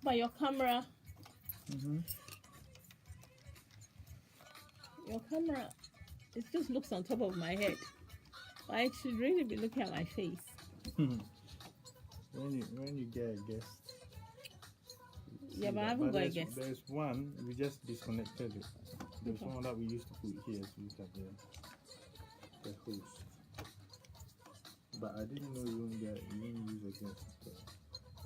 But your camera, it just looks on top of my head. But I should really be looking at my face. when you get a guest. Yeah, but I haven't got a guest. There's one, we just disconnected it. There's one that we used to put here to look at the host. But I didn't know you wouldn't use a guest.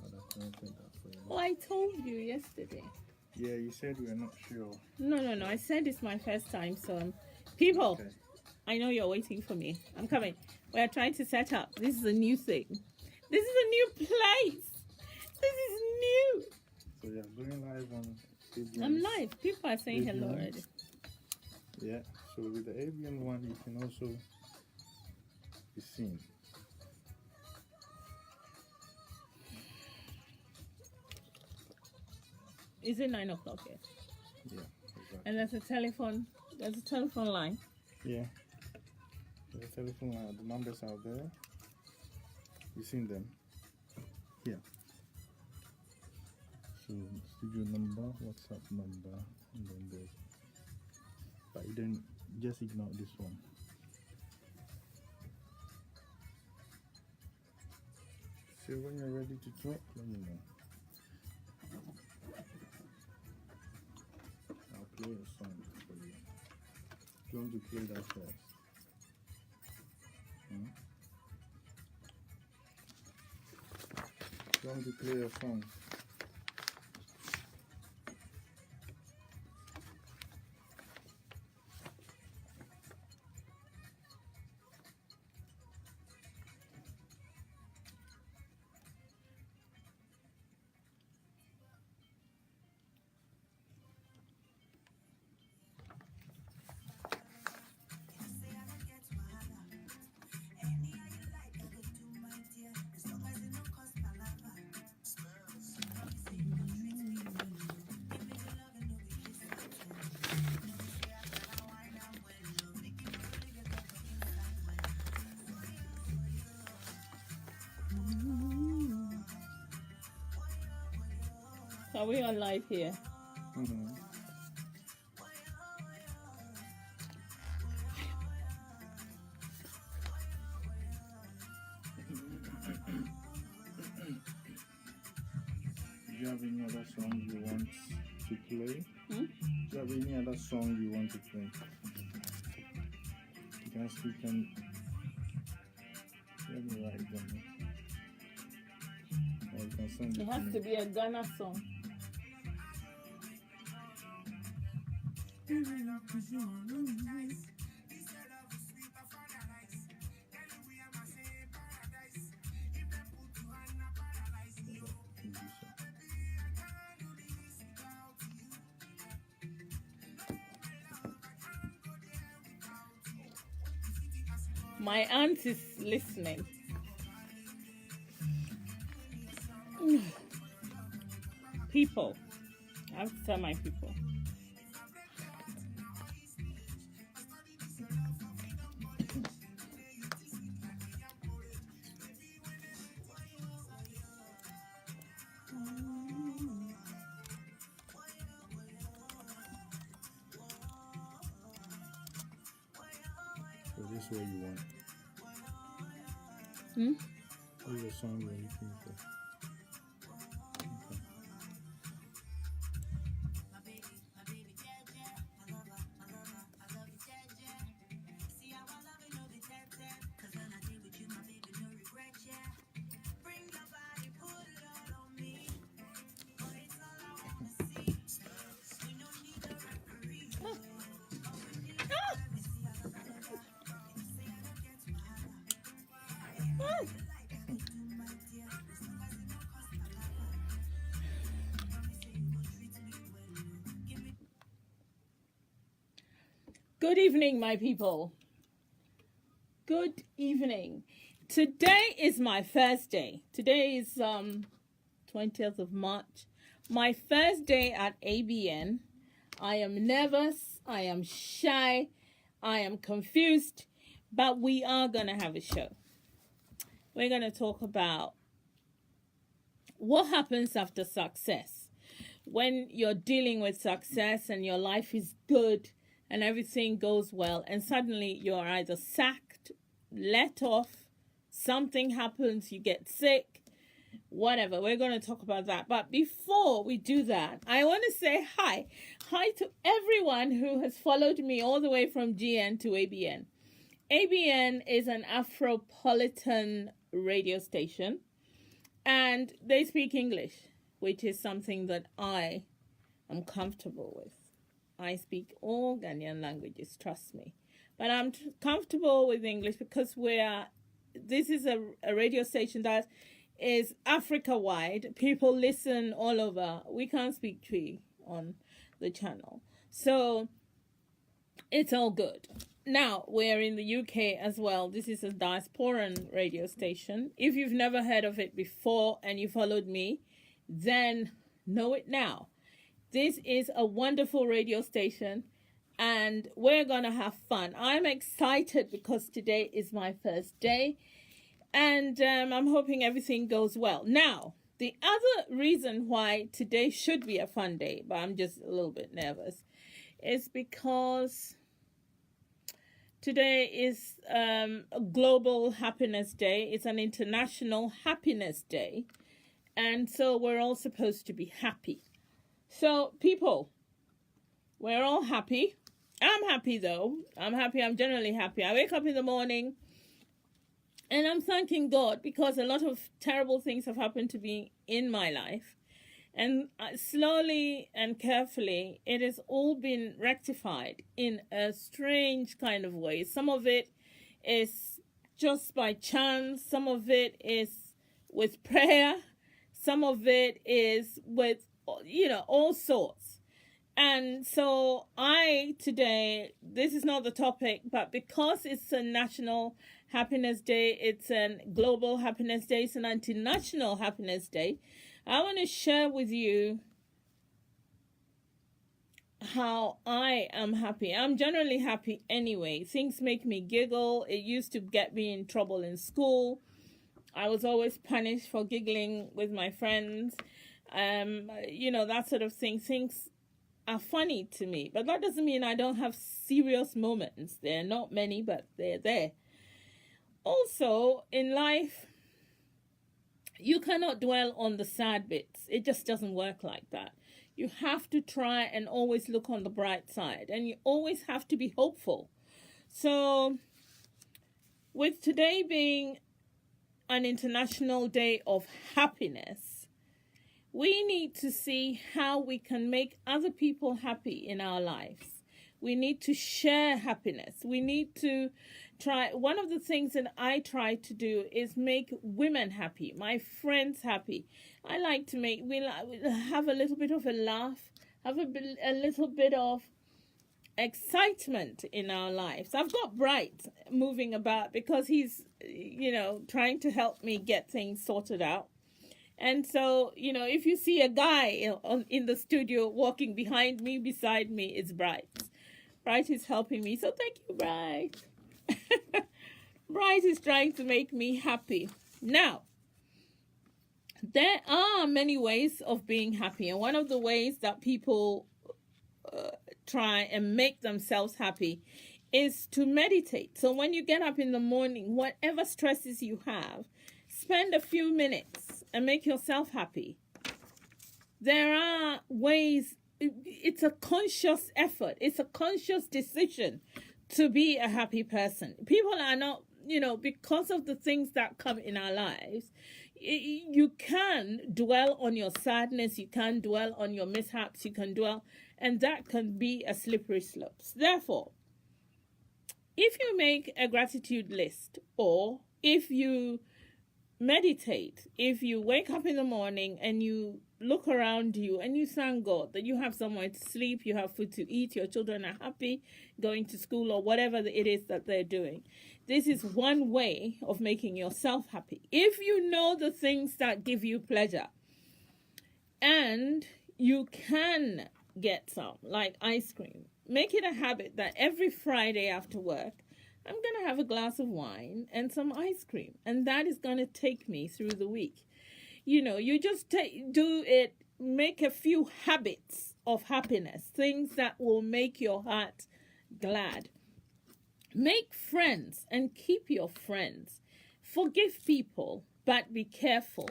I'd have connected that for you. Oh, I told you yesterday. Yeah, you said we were not sure. No. I said it's my first time, so people, Okay. I know you're waiting for me. I'm coming. We're trying to set up. This is a new thing. This is a new place. This is new. So you're going live on ABN. I'm live. People are saying hello ABN. already. Yeah, so with the ABN one, you can also be seen. Is it 9 o'clock yet? Yeah, exactly. And there's a telephone line. Yeah. The telephone line, the numbers are there. You seen them? Here. So studio number, WhatsApp number, and then there's. But you don't just ignore this one. So when you're ready to talk, let me know. I'll play a song for you. Do you want to play that first? Do you want to play a song? Are we on live here? Mm-hmm. Do you have any other song you want to play? Hmm? Do you have any other song you want to play? You can speak and let me write them. Or you can send It it has to to me. be a Ghana song. My aunt is listening. People. I have to tell my people. So this is what you want. Hmm? What is the song you're looking for? Okay. Good evening, my people. Good evening. Today is my first day. Today is 20th of March. My first day at ABN. I am nervous. I am shy. I am confused. But we are going to have a show. We're going to talk about what happens after success. when you're dealing with success and your life is good and everything goes well, and suddenly you're either sacked, let off, something happens, you get sick, whatever. We're going to talk about that. But before we do that, I want to say hi. Hi to everyone who has followed me all the way from GN to ABN. ABN is an Afropolitan radio station, and they speak English, which is something that I am comfortable with. I speak all Ghanaian languages, trust me. But I'm comfortable with English because this is a radio station that is Africa-wide. People listen all over. We can't speak Twi on the channel. So it's all good. Now, we're in the UK as well. This is a diasporan radio station. If you've never heard of it before and you followed me, then know it now. This is a wonderful radio station, and we're going to have fun. I'm excited because today is my first day, and I'm hoping everything goes well. Now, the other reason why today should be a fun day, but I'm just a little bit nervous, is because today is a Global Happiness Day. It's an International Happiness Day. And so we're all supposed to be happy. So, people, we're all happy. I'm happy, though. I'm happy. I'm generally happy. I wake up in the morning and I'm thanking God because a lot of terrible things have happened to me in my life. And slowly and carefully, it has all been rectified in a strange kind of way. Some of it is just by chance. Some of it is with prayer. Some of it is with, all sorts. And so today, this is not the topic, but because it's a National Happiness Day, it's a Global Happiness Day, it's an International Happiness Day, I want to share with you how I am happy. I'm generally happy anyway. Things make me giggle. It used to get me in trouble in school. I was always punished for giggling with my friends. That sort of thing. Things are funny to me. But that doesn't mean I don't have serious moments. They're not many, but they're there. Also, in life, you cannot dwell on the sad bits. It just doesn't work like that. You have to try and always look on the bright side. And you always have to be hopeful. So, with today being an International Day of Happiness, we need to see how we can make other people happy in our lives. We need to share happiness. We need to try. One of the things that I try to do is make women happy, my friends happy. I like to have a little bit of a laugh, have a little bit of excitement in our lives. I've got Bright moving about because he's, trying to help me get things sorted out. And so, if you see a guy in the studio walking behind me, beside me, it's Bright. Bright is helping me. So thank you, Bright. Bright is trying to make me happy. Now, there are many ways of being happy. And one of the ways that people try and make themselves happy is to meditate. So when you get up in the morning, whatever stresses you have, spend a few minutes and make yourself happy. There are ways. It's a conscious effort. It's a conscious decision to be a happy person. People are not, because of the things that come in our lives, you can dwell on your sadness, you can dwell on your mishaps, you can dwell, and that can be a slippery slope. Therefore, if you make a gratitude list, or if you meditate, if you wake up in the morning and you look around you and you thank God that you have somewhere to sleep, you have food to eat, your children are happy, going to school or whatever it is that they're doing. This is one way of making yourself happy. If you know the things that give you pleasure, and you can get some, like ice cream, make it a habit that every Friday after work, I'm going to have a glass of wine and some ice cream. And that is going to take me through the week. You just do it make a few habits of happiness, things that will make your heart glad. Make friends and keep your friends. Forgive people, but be careful.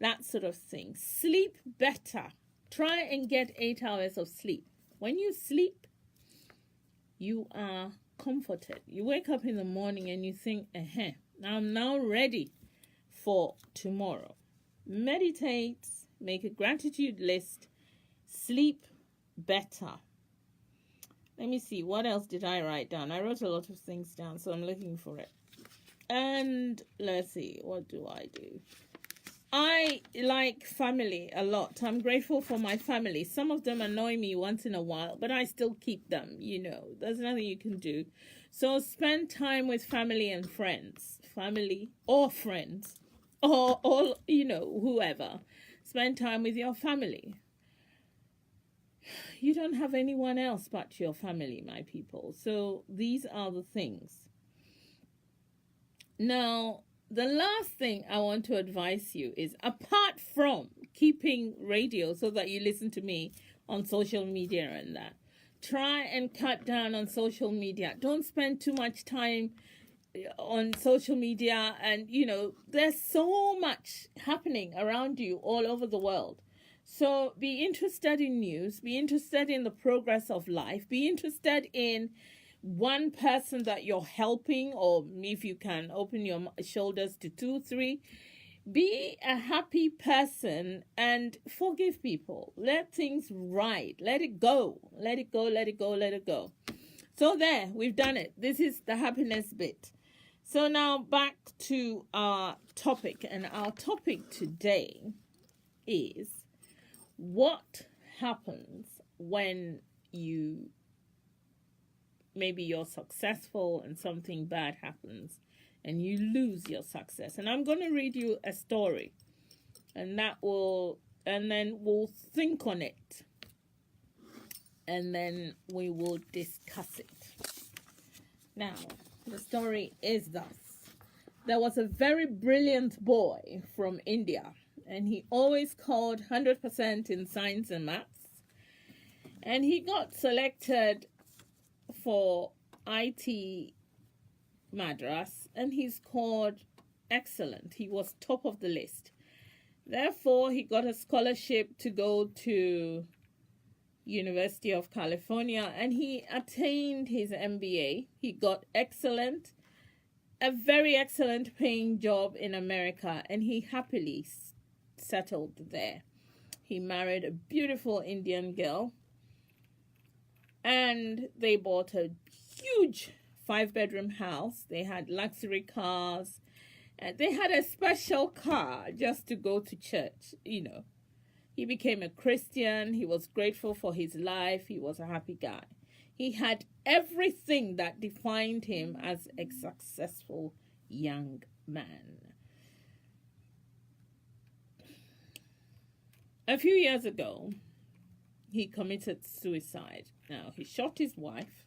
That sort of thing. Sleep better. Try and get 8 hours of sleep. When you sleep, you are comforted. You wake up in the morning and you think, I'm now ready for tomorrow. Meditate, make a gratitude list, sleep better. Let me see, what else did I write down? I wrote a lot of things down, so I'm looking for it. And let's see, what do? I like family a lot. I'm grateful for my family. Some of them annoy me once in a while, but I still keep them, There's nothing you can do. So spend time with family and friends. Family or friends. Or whoever. Spend time with your family. You don't have anyone else but your family, my people. So these are the things. Now, the last thing I want to advise you is, apart from keeping radio so that you listen to me on social media and that, try and cut down on social media. Don't spend too much time on social media, and there's so much happening around you all over the world. So be interested in news, be interested in the progress of life, be interested in one person that you're helping, or if you can open your shoulders to 2, 3. Be a happy person and forgive people. Let things right. Let it go. Let it go, let it go, let it go. So there, we've done it. This is the happiness bit. So now back to our topic. And our topic today is, what happens when maybe you're successful and something bad happens and you lose your success. And I'm going to read you a story, and then we'll think on it, and then we will discuss it. Now, the story is thus. There was a very brilliant boy from India, and he always scored 100% in science and maths. And he got selected for IT Madras, and he scored excellent. He was top of the list. Therefore, he got a scholarship to go to University of California, and he attained his MBA. He got a very excellent paying job in America, and he happily settled there. He married a beautiful Indian girl, and they bought a huge 5-bedroom house. They had luxury cars, and they had a special car just to go to church. He became a Christian. He was grateful for his life. He was a happy guy. He had everything that defined him as a successful young man. A few years ago, he committed suicide. Now, he shot his wife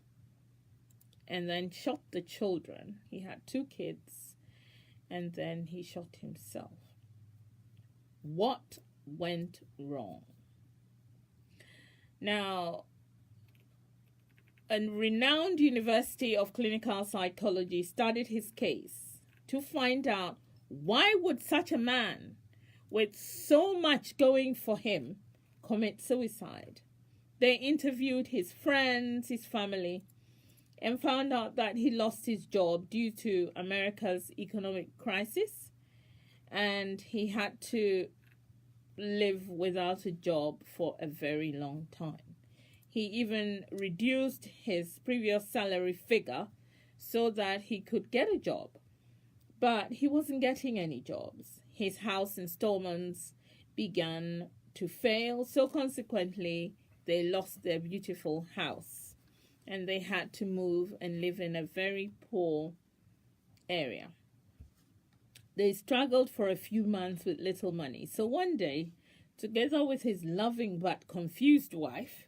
and then shot the children. He had 2 kids, and then he shot himself. What went wrong? Now, a renowned University of Clinical Psychology studied his case to find out, why would such a man with so much going for him commit suicide? They interviewed his friends, his family, and found out that he lost his job due to America's economic crisis, and he had to live without a job for a very long time. He even reduced his previous salary figure so that he could get a job, but he wasn't getting any jobs. His house installments began to fail, so consequently they lost their beautiful house, and they had to move and live in a very poor area. They struggled for a few months with little money. So one day, together with his loving but confused wife,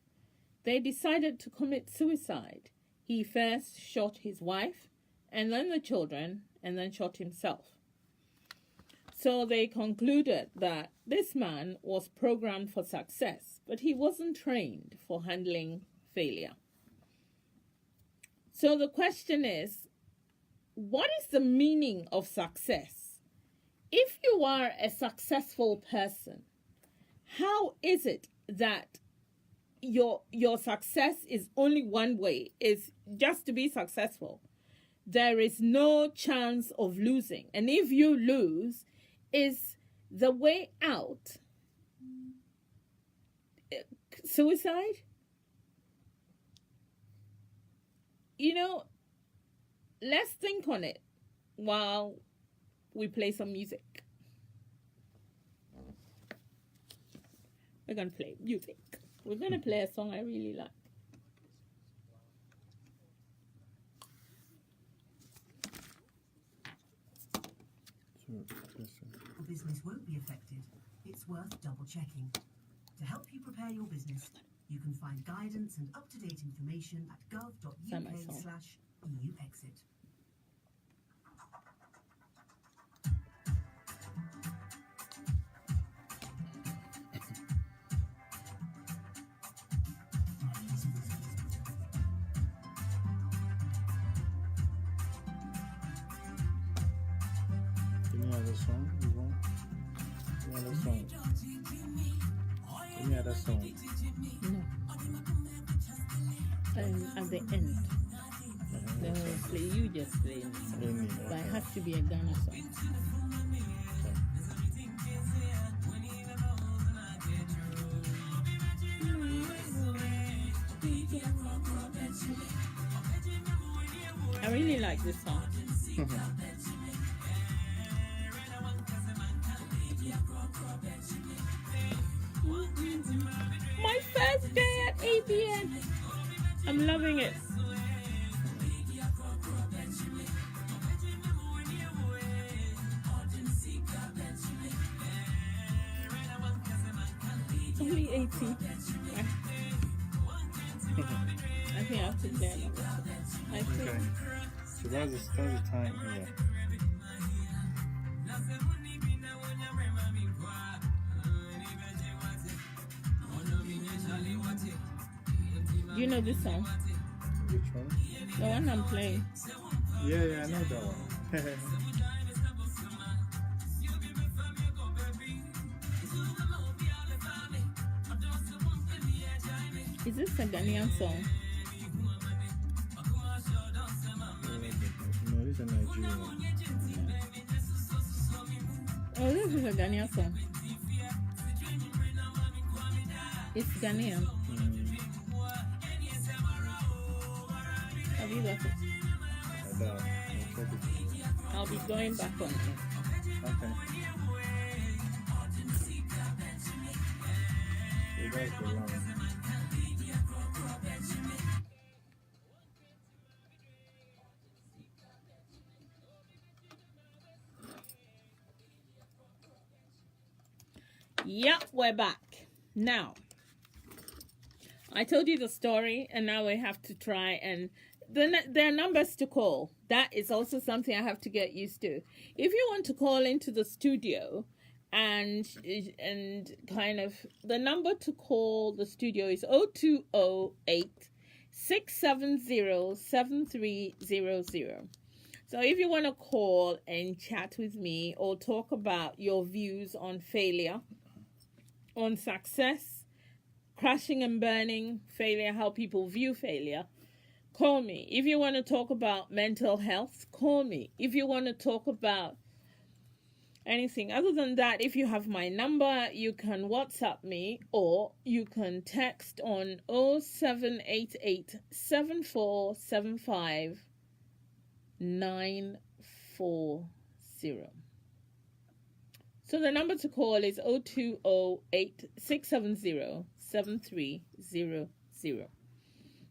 they decided to commit suicide. He first shot his wife, and then the children, and then shot himself. So they concluded that this man was programmed for success, but he wasn't trained for handling failure. So the question is, what is the meaning of success? If you are a successful person, how is it that your success is only one way, is just to be successful? There is no chance of losing. And if you lose, is the way out suicide? You know, let's think on it while we play some music. We're going to play music. We're going to play a song I really like. Your business won't be affected. It's worth double checking. To help you prepare your business, you can find guidance and up-to-date information at gov.uk/EU exit. Any other song you want? Any other song? Any other song? No. At the end, they will play. You just play it. Any, But it has to be a Ghana song. I really like this song. My first day at ABN. I'm loving it. Only 18. I think I have to play another song. I think. Okay. So that's the time here. You know this song? Which one? The one I'm playing. Yeah, I know that one. Is this a Ghanaian song? No, this is a Nigerian one. Oh, this is a Ghanaian song. It's Ghanaian. Have you got it? I'll be going back on it. Okay. So that's the line. Yep, we're back. Now, I told you the story, and now we have to try and... There are numbers to call. That is also something I have to get used to. If you want to call into the studio and kind of... The number to call the studio is 0208 670 7300. So if you want to call and chat with me or talk about your views on failure, on success, crashing and burning, failure, how people view failure, call me. If you want to talk about mental health, call me. If you want to talk about anything other than that, if you have my number, you can WhatsApp me or you can text on 0788 7475 940. So the number to call is 0208 670 7300.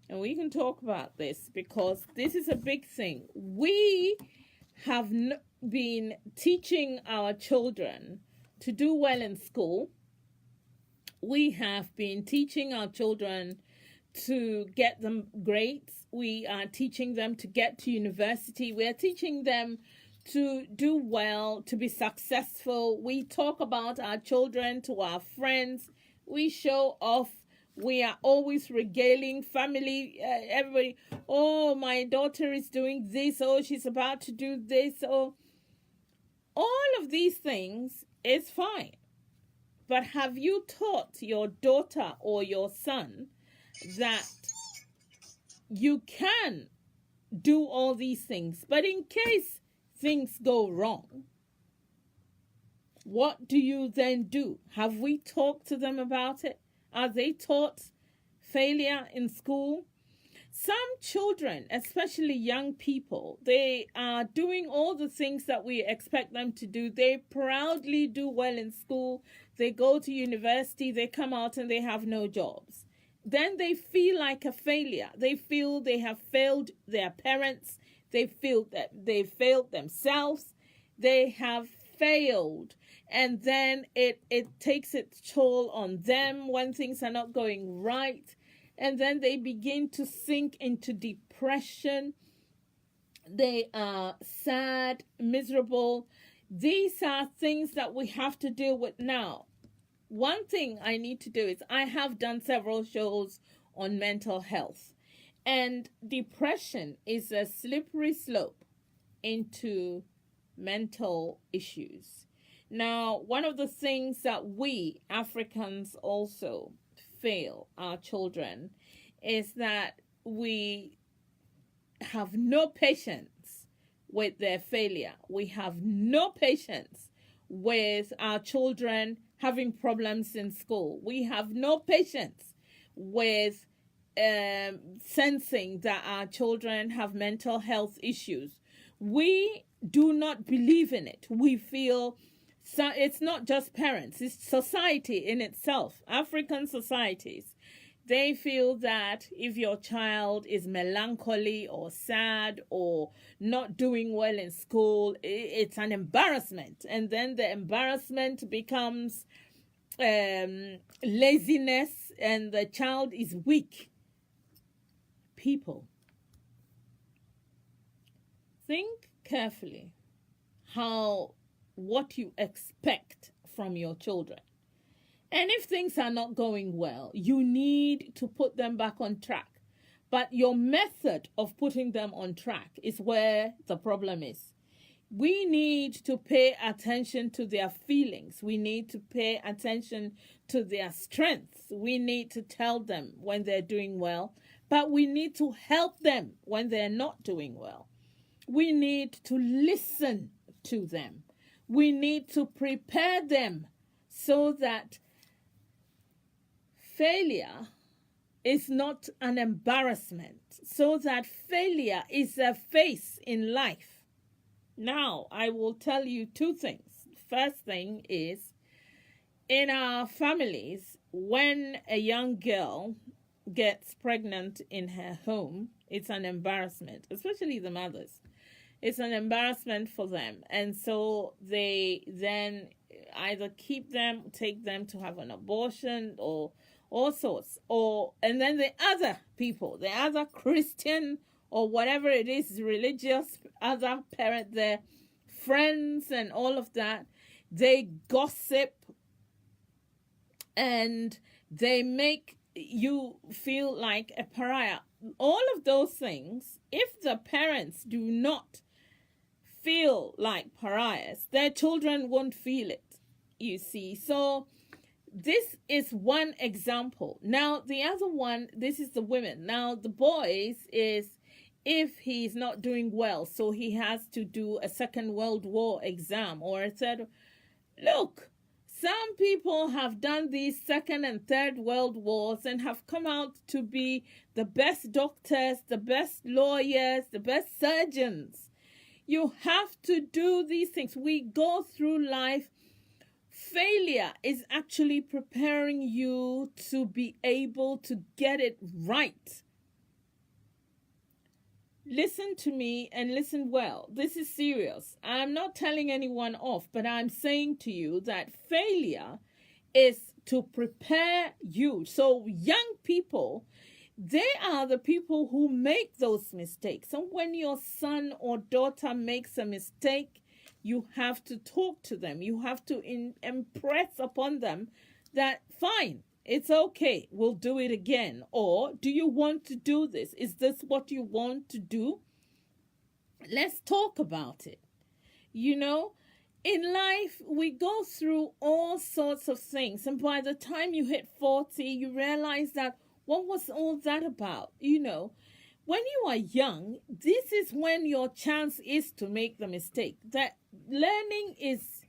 And we can talk about this because this is a big thing. We have been teaching our children to do well in school. We have been teaching our children to get them grades. We are teaching them to get to university. We are teaching them to do well, to be successful. We talk about our children to our friends. We show off. We are always regaling family, everybody. Oh, my daughter is doing this. Oh, she's about to do this. Oh, all of these things is fine. But have you taught your daughter or your son that you can do all these things, but in case things go wrong, what do you then do? Have we talked to them about it? Are they taught failure in school? Some children, especially young people, they are doing all the things that we expect them to do. They proudly do well in school. They go to university, they come out and they have no jobs. Then they feel like a failure. They feel they have failed their parents. They feel that they failed themselves. They have failed. And then it takes its toll on them when things are not going right. And then they begin to sink into depression. They are sad, miserable. These are things that we have to deal with now. One thing I need to do is I have done several shows on mental health. And depression is a slippery slope into mental issues. Now, one of the things that we Africans also fail our children is that we have no patience with their failure. We have no patience with our children having problems in school. We have no patience with sensing that our children have mental health issues. We do not believe in it. We feel so it's not just parents, it's society in itself. African societies, they feel that if your child is melancholy or sad or not doing well in school, it's an embarrassment. And then the embarrassment becomes laziness and the child is weak. People, think carefully what you expect from your children. And if things are not going well, you need to put them back on track. But your method of putting them on track is where the problem is. We need to pay attention to their feelings. We need to pay attention to their strengths. We need to tell them when they're doing well, but we need to help them when they're not doing well. We need to listen to them. We need to prepare them so that failure is not an embarrassment, so that failure is a phase in life. Now, I will tell you two things. First thing is, in our families, when a young girl gets pregnant in her home, it's an embarrassment, especially the mothers. It's an embarrassment for them. And so they then either keep them, take them to have an abortion or all sorts. And then the other people, the other Christian or whatever it is, religious, other parent, their friends and all of that, they gossip and they make you feel like a pariah. All of those things, if the parents do not feel like pariahs, their children won't feel it, you see. So this is one example. Now, the other one, this is the women. Now, the boys is if he's not doing well, so he has to do a Second World War exam or a third. Look, some people have done these Second and Third World Wars and have come out to be the best doctors, the best lawyers, the best surgeons. You have to do these things. We go through life. Failure is actually preparing you to be able to get it right. Listen to me and listen well. This is serious. I'm not telling anyone off, but I'm saying to you that failure is to prepare you. So young people, They are the people who make those mistakes. And when your son or daughter makes a mistake, you have to talk to them. You have to impress upon them that, fine, it's okay, we'll do it again. Or, do you want to do this? Is this what you want to do? Let's talk about it. You know, in life, we go through all sorts of things. And by the time you hit 40, you realize that, what was all that about? You know, when you are young, this is when your chance is to make the mistake. That learning is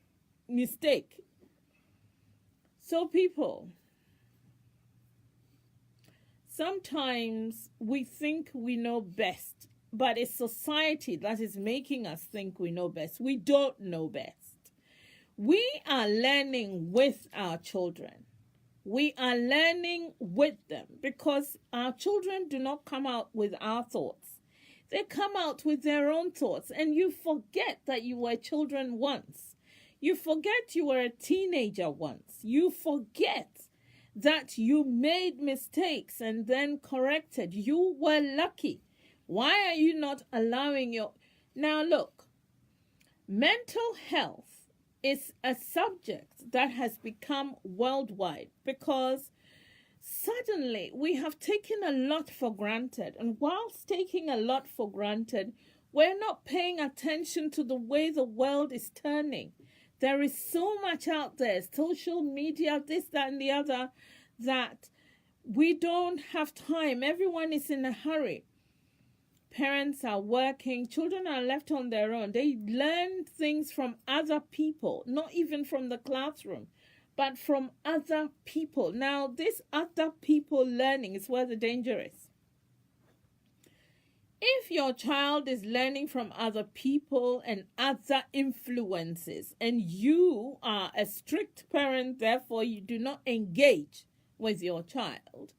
mistake. So people, sometimes we think we know best, but it's society that is making us think we know best. We don't know best. We are learning with our children. We are learning with them because our children do not come out with our thoughts. They come out with their own thoughts, and you forget that you were children once. You forget you were a teenager once. You forget that you made mistakes and then corrected. You were lucky. Why are you not allowing your... Now look, mental health is a subject that has become worldwide because suddenly we have taken a lot for granted. And whilst taking a lot for granted, we're not paying attention to the way the world is turning. There is so much out there, social media, this, that, and the other, that we don't have time. Everyone is in a hurry. Parents are working, children are left on their own. They learn things from other people, not even from the classroom, but from other people. Now, this other people learning is where the danger is. If your child is learning from other people and other influences, and you are a strict parent, therefore you do not engage with your child,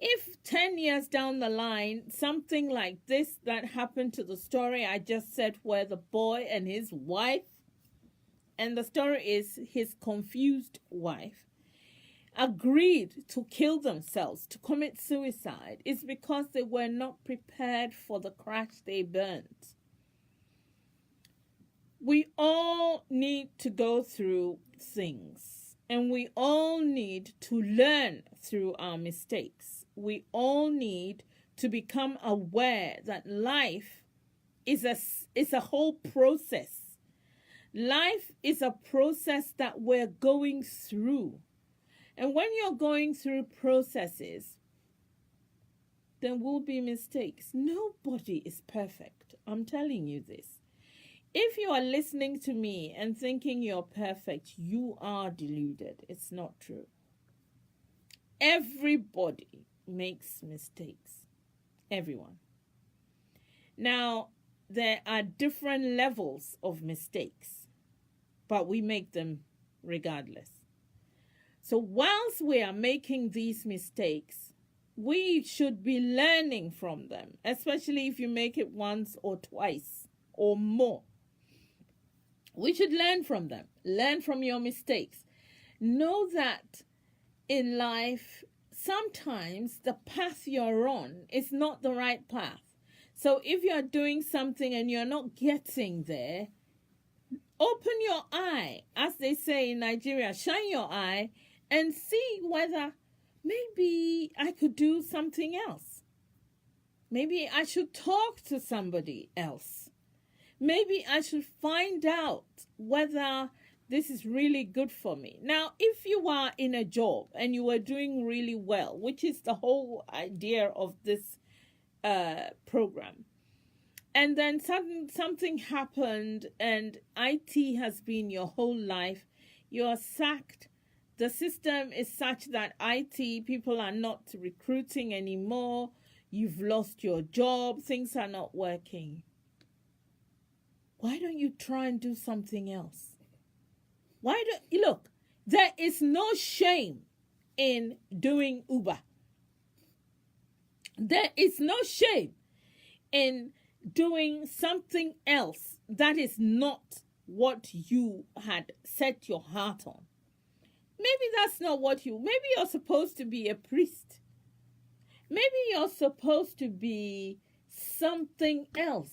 if 10 years down the line, something like this that happened to the story I just said, where the boy and his wife, and the story is his confused wife, agreed to kill themselves, to commit suicide, is because they were not prepared for the crash they burnt. We all need to go through things, and we all need to learn through our mistakes. We all need to become aware that life is a whole process. Life is a process that we're going through. And when you're going through processes, there will be mistakes. Nobody is perfect. I'm telling you this. If you are listening to me and thinking you're perfect, you are deluded. It's not true. Everybody makes mistakes. Everyone. Now, there are different levels of mistakes, but we make them regardless. So whilst we are making these mistakes, we should be learning from them, especially if you make it once or twice or more. We should learn from them. Learn from your mistakes. Know that in life, sometimes the path you're on is not the right path. So if you're doing something and you're not getting there, open your eye, as they say in Nigeria, shine your eye and see whether maybe I could do something else. Maybe I should talk to somebody else. Maybe I should find out whether this is really good for me. Now, if you are in a job and you are doing really well, which is the whole idea of this program, and then something happened and IT has been your whole life, you're sacked, the system is such that IT people are not recruiting anymore, you've lost your job, things are not working. Why don't you try and do something else? Look, there is no shame in doing Uber. There is no shame in doing something else that is not what you had set your heart on. Maybe that's not what maybe you're supposed to be a priest. Maybe you're supposed to be something else.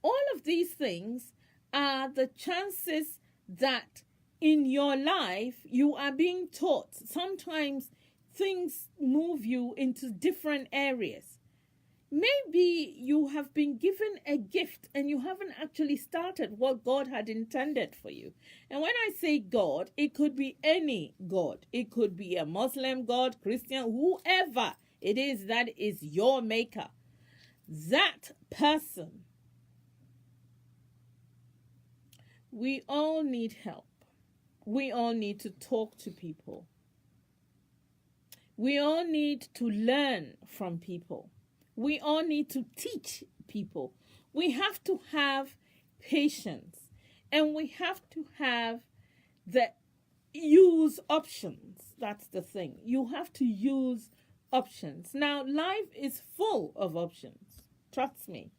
All of these things are the chances that in your life you are being taught. Sometimes things move you into different areas. Maybe you have been given a gift and you haven't actually started what God had intended for you. And when I say God, it could be any God. It could be a Muslim God, Christian, whoever it is that is your maker. That person. We all need help. We all need to talk to people. We all need to learn from people. We all need to teach people. We have to have patience, and we have to have the use options. That's the thing. You have to use options. Now, life is full of options. Trust me.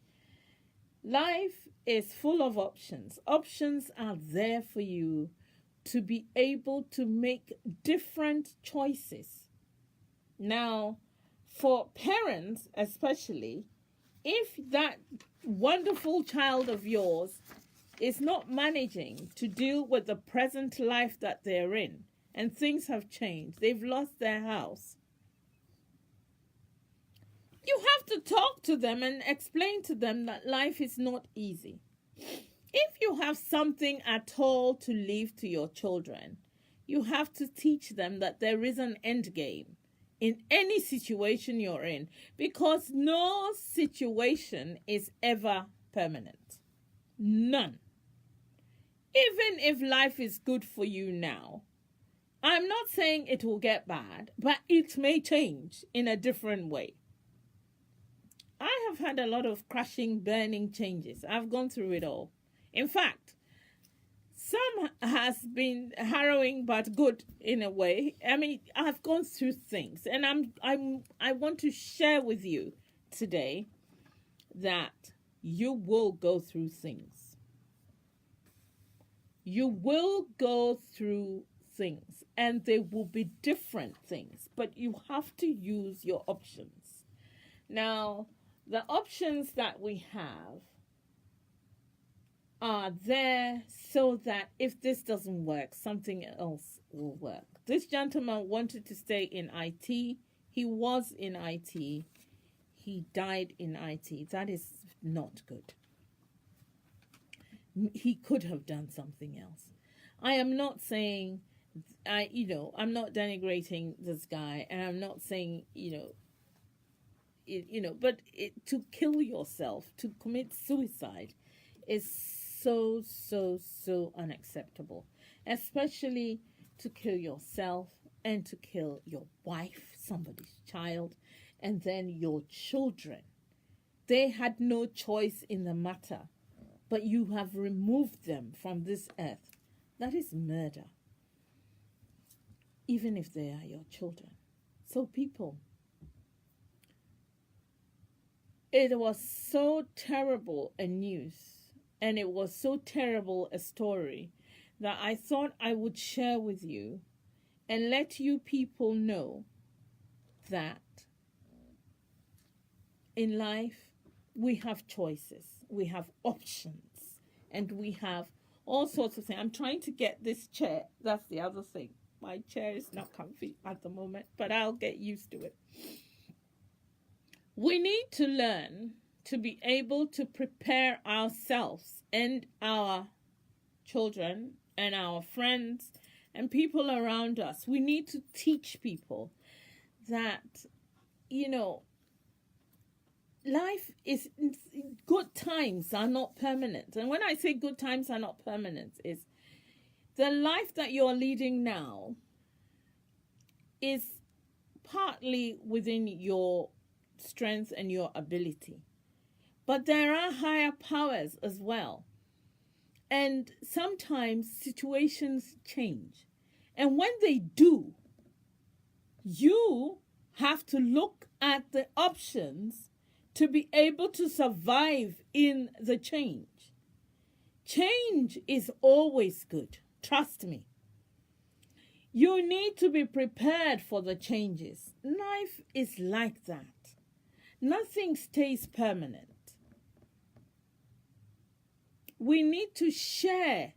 Life is full of options. Options are there for you to be able to make different choices. Now, for parents especially, if that wonderful child of yours is not managing to deal with the present life that they're in, and things have changed, they've lost their house, you have to talk to them and explain to them that life is not easy. If you have something at all to leave to your children, you have to teach them that there is an end game in any situation you're in, because no situation is ever permanent. None. Even if life is good for you now, I'm not saying it will get bad, but it may change in a different way. I have had a lot of crashing, burning changes. I've gone through it all. In fact, some has been harrowing but good in a way. I mean, I've gone through things, and I want to share with you today that you will go through things. You will go through things, and they will be different things, but you have to use your options. Now, the options that we have are there so that if this doesn't work, something else will work. This gentleman wanted to stay in IT. He was in IT. He died in IT. That is not good. He could have done something else. I am not saying, I'm not denigrating this guy, and I'm not saying, but to kill yourself, to commit suicide is so unacceptable, especially to kill yourself and to kill your wife, somebody's child, and then your children. They had no choice in the matter, but you have removed them from this earth. That is murder, even if they are your children. So people, it was so terrible a news, and it was so terrible a story, that I thought I would share with you and let you people know that in life we have choices, we have options, and we have all sorts of things. I'm trying to get this chair. That's the other thing. My chair is not comfy at the moment, but I'll get used to it. We need to learn to be able to prepare ourselves and our children and our friends and people around us. We need to teach people that, life is, good times are not permanent. And when I say good times are not permanent, is the life that you're leading now is partly within your strength and your ability. But there are higher powers as well. And sometimes situations change. And when they do, you have to look at the options to be able to survive in the change. Change is always good. Trust me. You need to be prepared for the changes. Life is like that. Nothing stays permanent. We need to share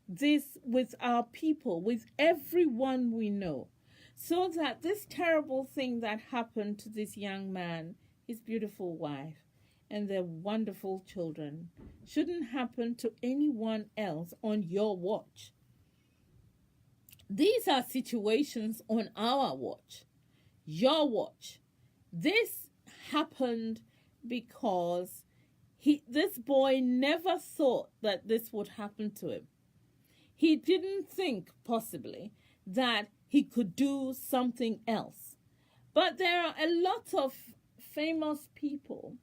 this with our people, with everyone we know, so that this terrible thing that happened to this young man, his beautiful wife, and their wonderful children shouldn't happen to anyone else on your watch. These are situations on our watch, your watch. This happened because this boy never thought that this would happen to him. He didn't think possibly that he could do something else. But there are a lot of famous people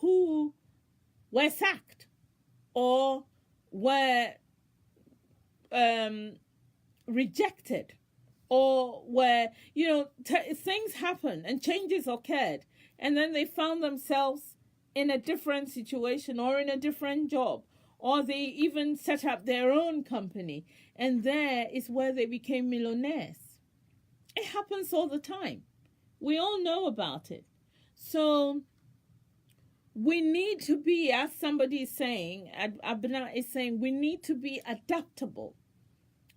who were sacked or were rejected, or where, things happened and changes occurred, and then they found themselves in a different situation or in a different job, or they even set up their own company, and there is where they became millionaires. It happens all the time. We all know about it. So we need to be, as somebody is saying, Abna is saying, we need to be adaptable.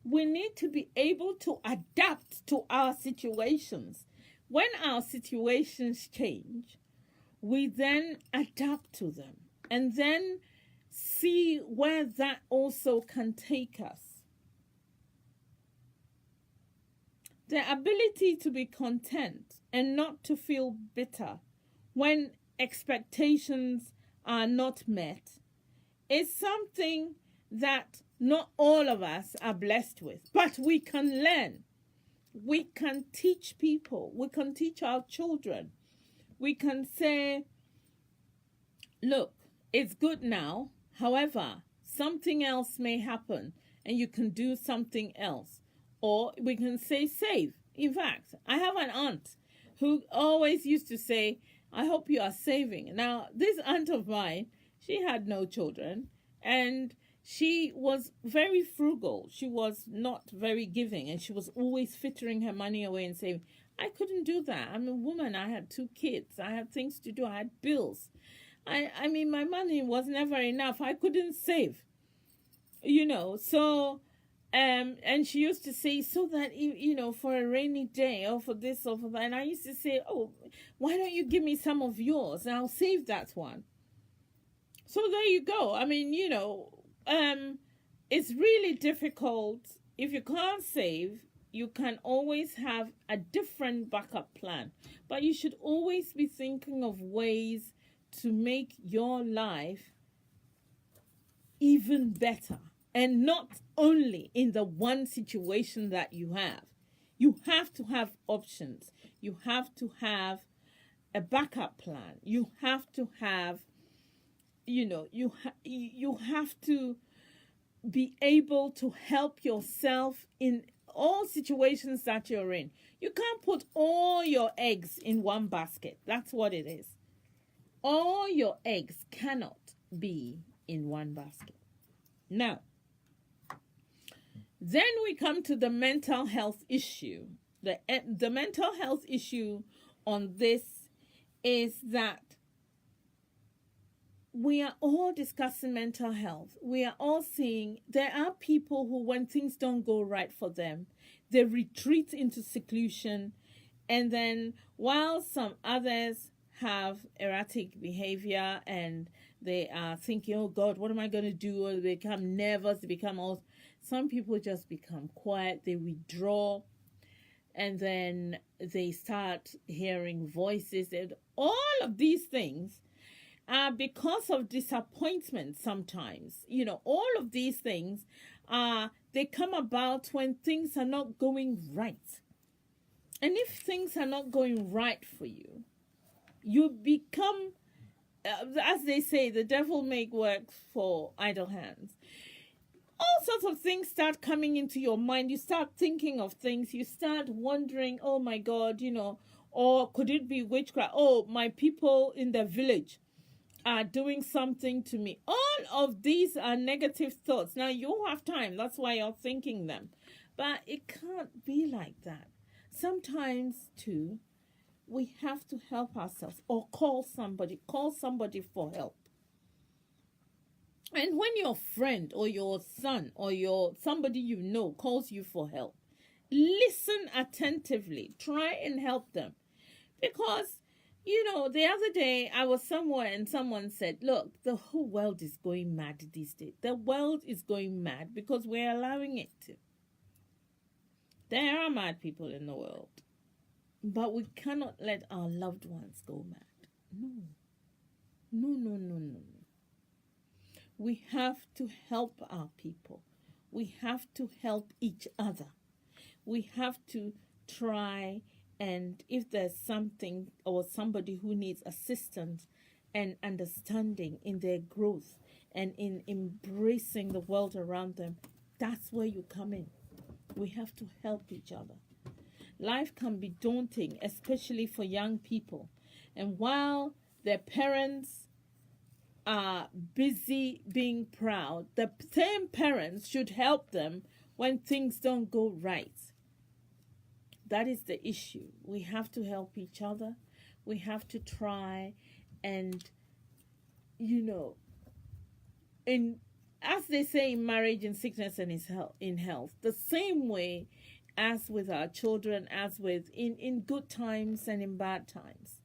We need to be able to adapt to our situations. When our situations change, we then adapt to them and then see where that also can take us. The ability to be content and not to feel bitter when expectations are not met is something that not all of us are blessed with, but we can learn. We can teach people. We can teach our children. We can say, look, it's good now. However, something else may happen and you can do something else. Or we can say save. In fact, I have an aunt who always used to say, I hope you are saving. Now, this aunt of mine, she had no children, and she was very frugal. She was not very giving, and she was always frittering her money away and saying, I couldn't do that. I'm a woman. I had 2 kids. I had things to do. I had bills. I mean, my money was never enough. I couldn't save, So, and she used to say, so that, for a rainy day or for this or for that. And I used to say, oh, why don't you give me some of yours and I'll save that one. So there you go. I mean, it's really difficult. If you can't save, you can always have a different backup plan. But you should always be thinking of ways to make your life even better. And not only in the one situation that you have. You have to have options. You have to have a backup plan. You have to have, you have to be able to help yourself in all situations that you're in. You can't put all your eggs in one basket. That's what it is. All your eggs cannot be in one basket. Now, then we come to the mental health issue. The mental health issue on this is that we are all discussing mental health. We are all seeing there are people who, when things don't go right for them, they retreat into seclusion. And then while some others have erratic behavior and they are thinking, oh God, what am I going to do? Or they become nervous, they become all... Some people just become quiet, they withdraw, and then they start hearing voices. And all of these things are because of disappointment sometimes. All of these things, they come about when things are not going right. And if things are not going right for you, you become, as they say, the devil make work for idle hands. All sorts of things start coming into your mind. You start thinking of things. You start wondering, oh my God, or could it be witchcraft? Oh, my people in the village are doing something to me. All of these are negative thoughts. Now, you have time. That's why you're thinking them. But it can't be like that. Sometimes, too, we have to help ourselves or call somebody for help. And when your friend or your son or your somebody you know calls you for help, listen attentively. Try and help them. Because, the other day I was somewhere and someone said, look, the whole world is going mad these days. The world is going mad because we're allowing it to. There are mad people in the world. But we cannot let our loved ones go mad. No. No. We have to help our people. We have to help each other. We have to try, and if there's something or somebody who needs assistance and understanding in their growth and in embracing the world around them, that's where you come in. We have to help each other. Life can be daunting, especially for young people. And while their parents are busy being proud, the same parents should help them when things don't go right. That is the issue. We have to help each other. We have to try and, as they say in marriage, in sickness, and in health, the same way as with our children, as with in good times and in bad times,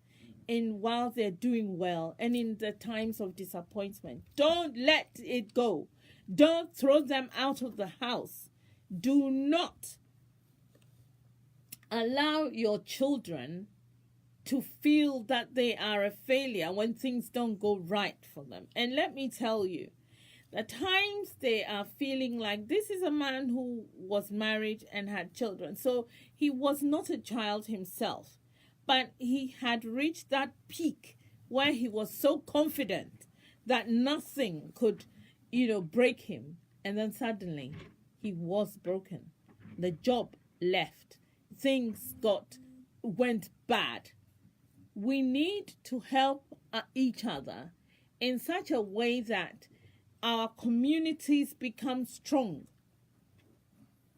while they're doing well and in the times of disappointment. Don't let it go. Don't throw them out of the house. Do not allow your children to feel that they are a failure when things don't go right for them. And let me tell you, the times they are feeling like, this is a man who was married and had children. So he was not a child himself, but he had reached that peak where he was so confident that nothing could, break him. And then suddenly he was broken. The job left. Things went bad. We need to help each other in such a way that our communities become strong.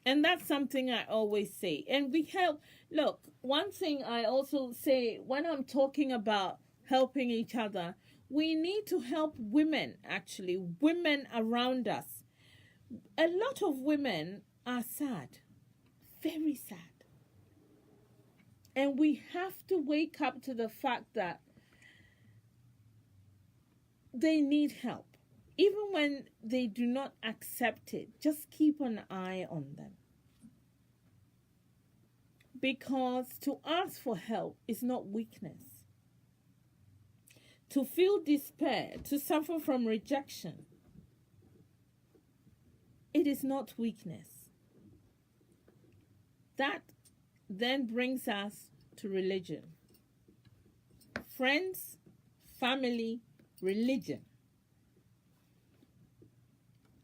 And that's something I always say. And we help. Look, one thing I also say when I'm talking about helping each other, we need to help women, actually, women around us. A lot of women are sad, very sad. And we have to wake up to the fact that they need help. Even when they do not accept it, just keep an eye on them. Because to ask for help is not weakness. To feel despair, to suffer from rejection, it is not weakness. That then brings us to religion. Friends, family, religion,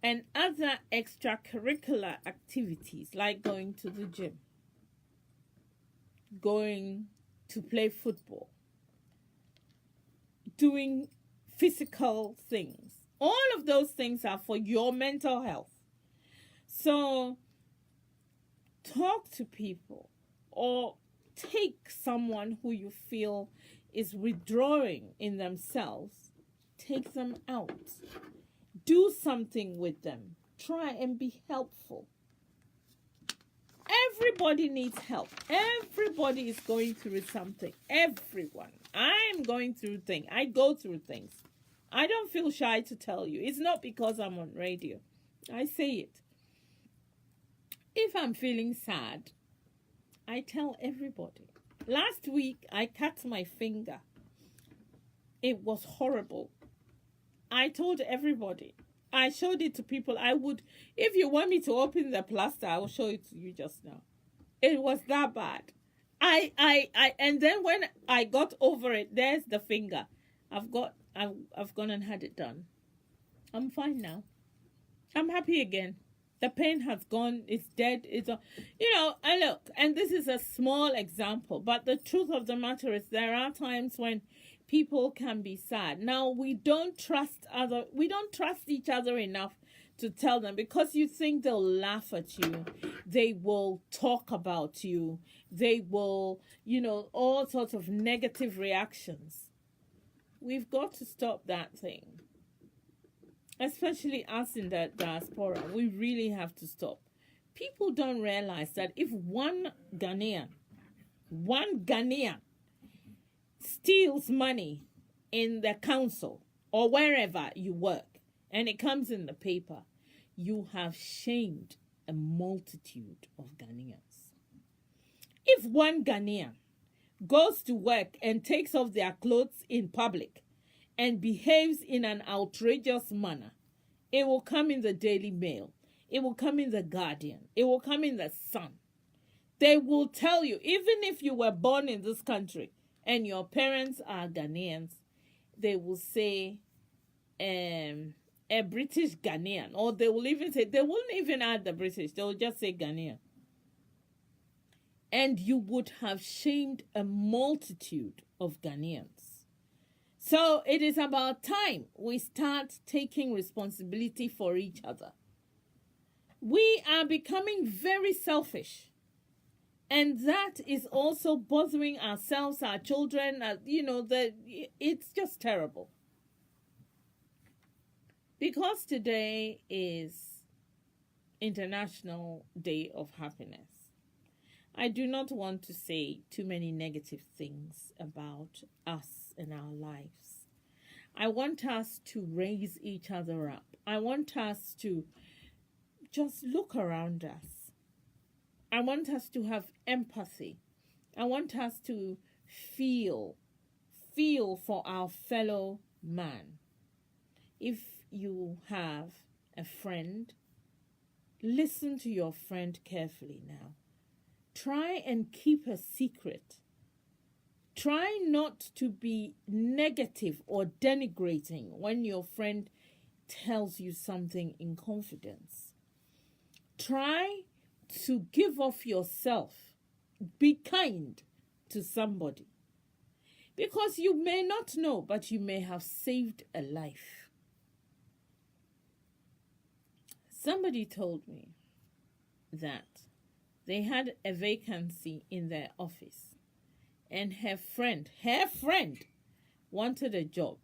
and other extracurricular activities like going to the gym, going to play football, doing physical things. All of those things are for your mental health. So talk to people or take someone who you feel is withdrawing in themselves, take them out. Do something with them. Try and be helpful. Everybody needs help. Everybody is going through something. Everyone. I'm going through things. I go through things. I don't feel shy to tell you. It's not because I'm on radio. I say it. If I'm feeling sad, I tell everybody. Last week, I cut my finger. It was horrible. I told everybody. I showed it to people. I would, if you want me to open the plaster, I will show it to you just now. It was that bad. And then when I got over it, there's the finger. I've gone and had it done. I'm fine now. I'm happy again. The pain has gone. It's dead. And look, and this is a small example, but the truth of the matter is there are times when people can be sad. Now, we don't trust each other enough to tell them because you think they'll laugh at you. They will talk about you. They will, all sorts of negative reactions. We've got to stop that thing. Especially us in the diaspora. We really have to stop. People don't realize that if one Ghanaian steals money in the council or wherever you work, and it comes in the paper, you have shamed a multitude of Ghanaians. If one Ghanaian goes to work and takes off their clothes in public and behaves in an outrageous manner, it will come in the Daily Mail. It will come in the Guardian. It will come in the Sun. They will tell you, even if you were born in this country and your parents are Ghanaians, they will say a British Ghanaian. Or they will even say, they won't even add the British. They will just say Ghanaian. And you would have shamed a multitude of Ghanaians. So it is about time we start taking responsibility for each other. We are becoming very selfish. And that is also bothering ourselves, our children. It's just terrible. Because today is International Day of Happiness, I do not want to say too many negative things about us and our lives. I want us to raise each other up. I want us to just look around us. I want us to have empathy. I want us to feel for our fellow man. If you have a friend, listen to your friend carefully now. Try and keep a secret. Try not to be negative or denigrating when your friend tells you something in confidence. Try to give off yourself. Be kind to somebody. Because you may not know, but you may have saved a life. Somebody told me that they had a vacancy in their office and her friend wanted a job.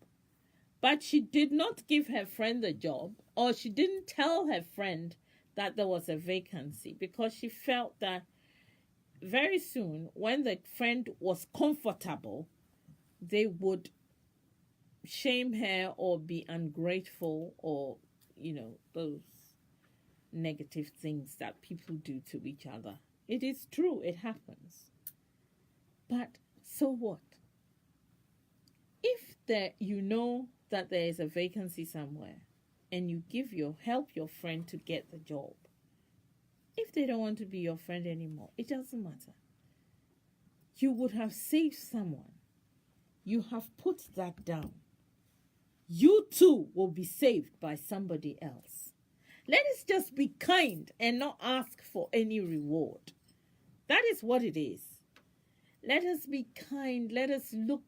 But she did not give her friend the job, or she didn't tell her friend that there was a vacancy, because she felt that very soon, when the friend was comfortable, they would shame her or be ungrateful, or, those negative things that people do to each other. It is true, it happens. But so what? If you know that there is a vacancy somewhere and you help your friend to get the job, if they don't want to be your friend anymore, it doesn't matter. You would have saved someone. You have put that down. You too will be saved by somebody else. Let us just be kind and not ask for any reward. That is what it is. Let us be kind. Let us look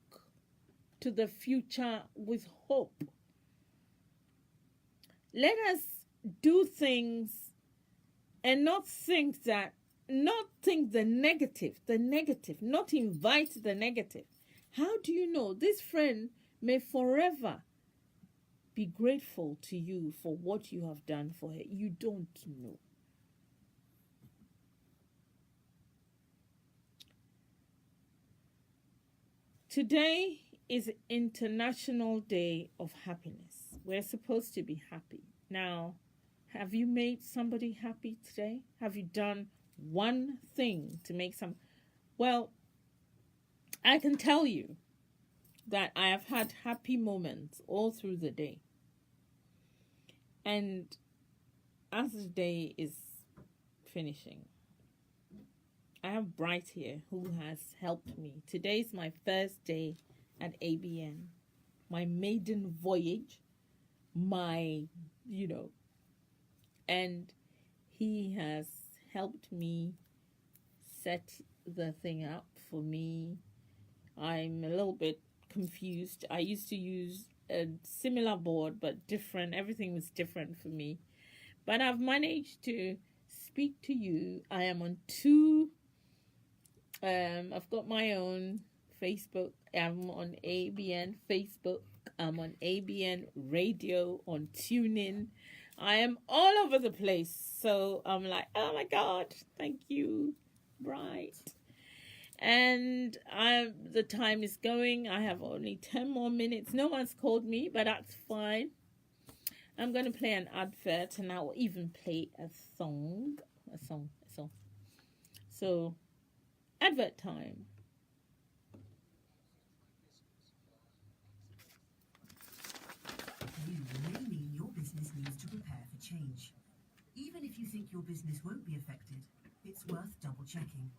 to the future with hope. Let us do things and not think the negative, not invite the negative. How do you know? This friend may forever be grateful to you for what you have done for her. You don't know. Today is International Day of Happiness. We're supposed to be happy. Now, have you made somebody happy today? Have you done one thing to make some? Well, I can tell you that I have had happy moments all through the day. And as the day is finishing, I have Bright here who has helped me. Today is my first day at ABN, my maiden voyage, and he has helped me set the thing up for me. I'm a little bit confused. I used to use a similar board but different. Everything was different for me. But I've managed to speak to you. I am on two. I've got my own Facebook. I'm on ABN Facebook. I'm on ABN Radio, on TuneIn. I am all over the place. So I'm like, oh my God, thank you. Right. And the time is going. I have only 10 more minutes. No one's called me, but that's fine. I'm going to play an advert, and I will even play a song. So, advert time. You may mean your business needs to prepare for change. Even if you think your business won't be affected, it's worth double checking.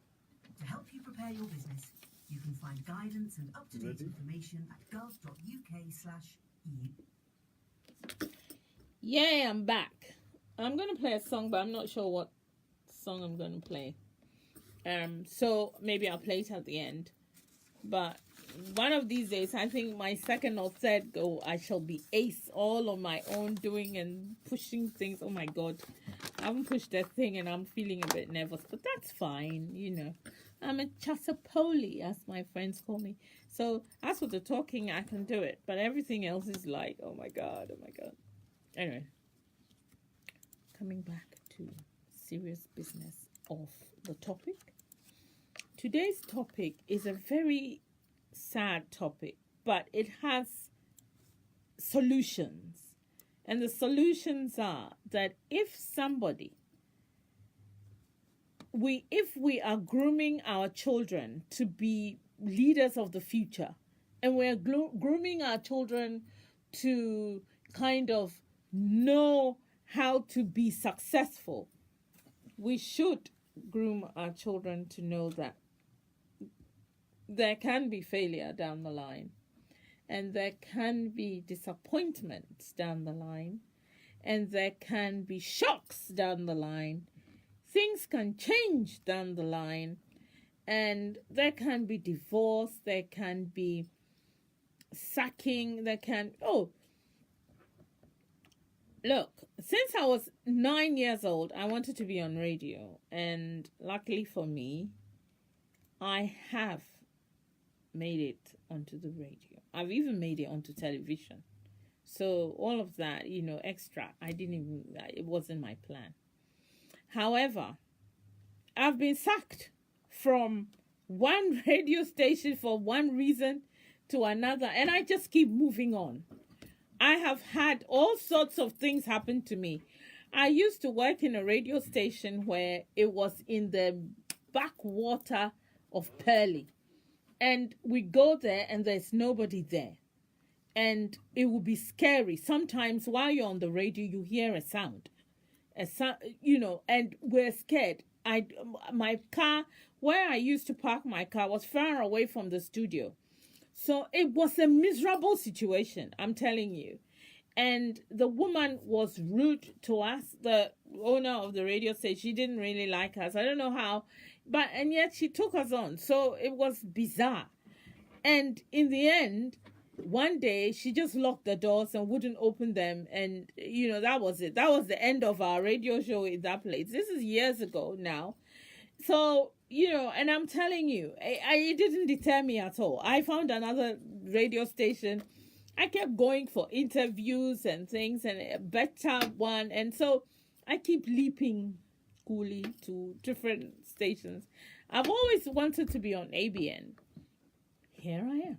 To help you prepare your business, you can find guidance and up-to-date information at gov.uk/EU. Yay, I'm back. I'm going to play a song, but I'm not sure what song I'm going to play. So maybe I'll play it at the end. But one of these days, I think my second or third go, I shall be ace all on my own, doing and pushing things. Oh my God. I haven't pushed that thing and I'm feeling a bit nervous, but that's fine, you know. I'm a chasapoli, as my friends call me. So as for the talking, I can do it. But everything else is like, oh my God. Anyway, coming back to serious business of the topic. Today's topic is a very sad topic, but it has solutions. And the solutions are that if we are grooming our children to be leaders of the future, and we're grooming our children to kind of know how to be successful, we should groom our children to know that there can be failure down the line, and there can be disappointments down the line, and there can be shocks down the line. Things can change down the line, and there can be divorce, there can be sacking, look, since I was 9 years old, I wanted to be on radio, and luckily for me, I have made it onto the radio. I've even made it onto television. So all of that, extra, it wasn't my plan. However, I've been sacked from one radio station for one reason to another, and I just keep moving on. I have had all sorts of things happen to me. I used to work in a radio station where it was in the backwater of Pearly. And we go there and there's nobody there. And it will be scary. Sometimes while you're on the radio, you hear a sound, and we're scared. My car, where I used to park my car, was far away from the studio. So it was a miserable situation, I'm telling you. And the woman was rude to us, the owner of the radio station. She didn't really like us. I don't know how, and yet she took us on. So it was bizarre. And in the end, one day she just locked the doors and wouldn't open them. And, that was it. That was the end of our radio show in that place. This is years ago now. So, and I'm telling you, it didn't deter me at all. I found another radio station. I kept going for interviews and things, and a better one. And so I keep leaping coolly to different stations. I've always wanted to be on ABN. Here I am.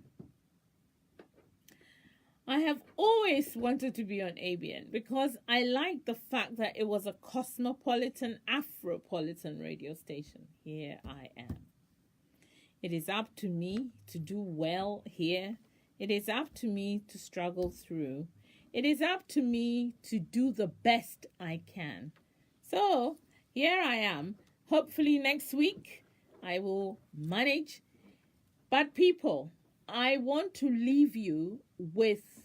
I have always wanted to be on ABN because I like the fact that it was a cosmopolitan, Afropolitan radio station. Here I am. It is up to me to do well here. It is up to me to struggle through. It is up to me to do the best I can. So here I am. Hopefully next week I will manage. But people, I want to leave you with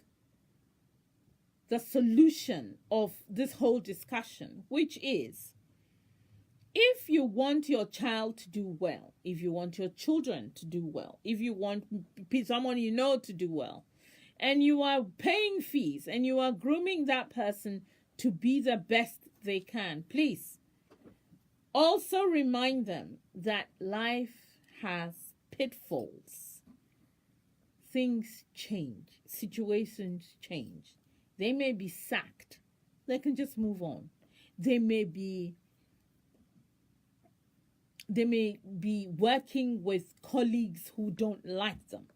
the solution of this whole discussion, which is, if you want your child to do well, if you want your children to do well, if you want someone to do well, and you are paying fees and you are grooming that person to be the best they can. Please also remind them that life has pitfalls. Things change, situations change. They may be sacked. They can just move on. They may be working with colleagues who don't like them.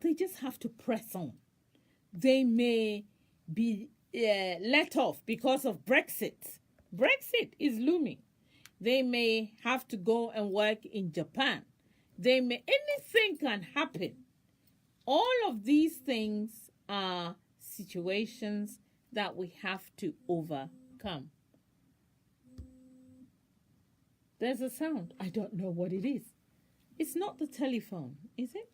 They just have to press on. They may be let off because of Brexit. Brexit is looming. They may have to go and work in Japan. Anything can happen. All of these things are situations that we have to overcome. There's a sound. I don't know what it is. It's not the telephone, is it?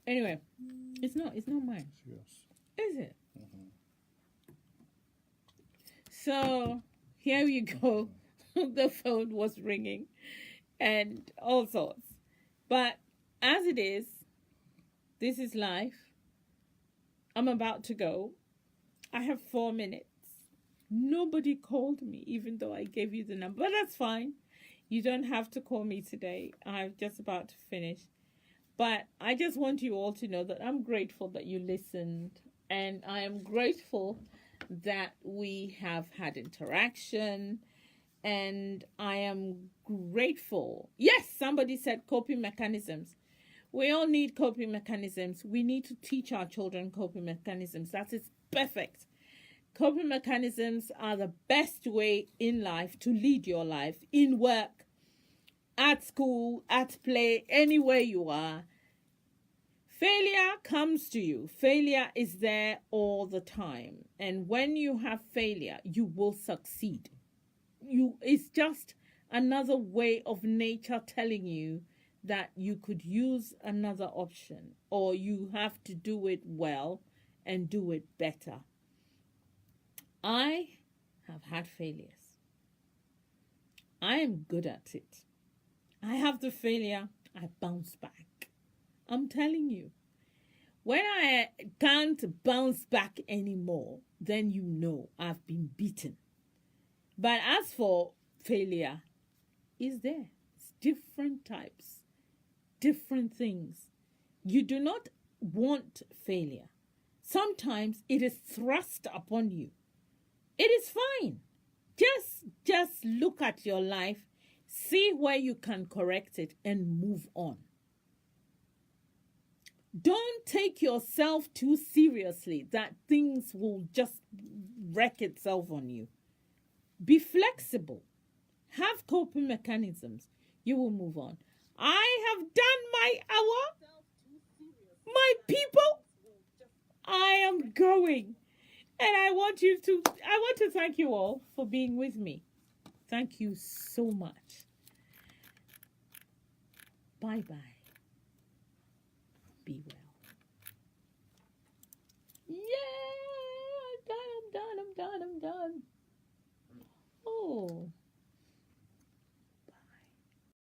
Anyway, it's not mine. Yes. Is it? So here you go. The phone was ringing and all sorts. But as it is, this is life. I'm about to go. I have 4 minutes. Nobody called me, even though I gave you the number. But that's fine. You don't have to call me today. I'm just about to finish. But I just want you all to know that I'm grateful that you listened. And I am grateful that we have had interaction. And I am grateful. Yes, somebody said coping mechanisms. We all need coping mechanisms. We need to teach our children coping mechanisms. That is perfect. Coping mechanisms are the best way in life to lead your life, in work, at school, at play, anywhere you are. Failure comes to you. Failure is there all the time. And when you have failure, you will succeed. It's just another way of nature telling you that you could use another option, or you have to do it well and do it better. I have had failures. I am good at it. I have the failure, I bounce back. I'm telling you. When I can't bounce back anymore, then you know I've been beaten. But as for failure, it's there. It's different types, different things. You do not want failure. Sometimes it is thrust upon you. It is fine. Just look at your life, see where you can correct it, and move on. Don't take yourself too seriously that things will just wreck itself on you. Be flexible. Have coping mechanisms. You will move on. I have done my hour. My people, I am going. And I want to thank you all for being with me. Thank you so much. Bye-bye.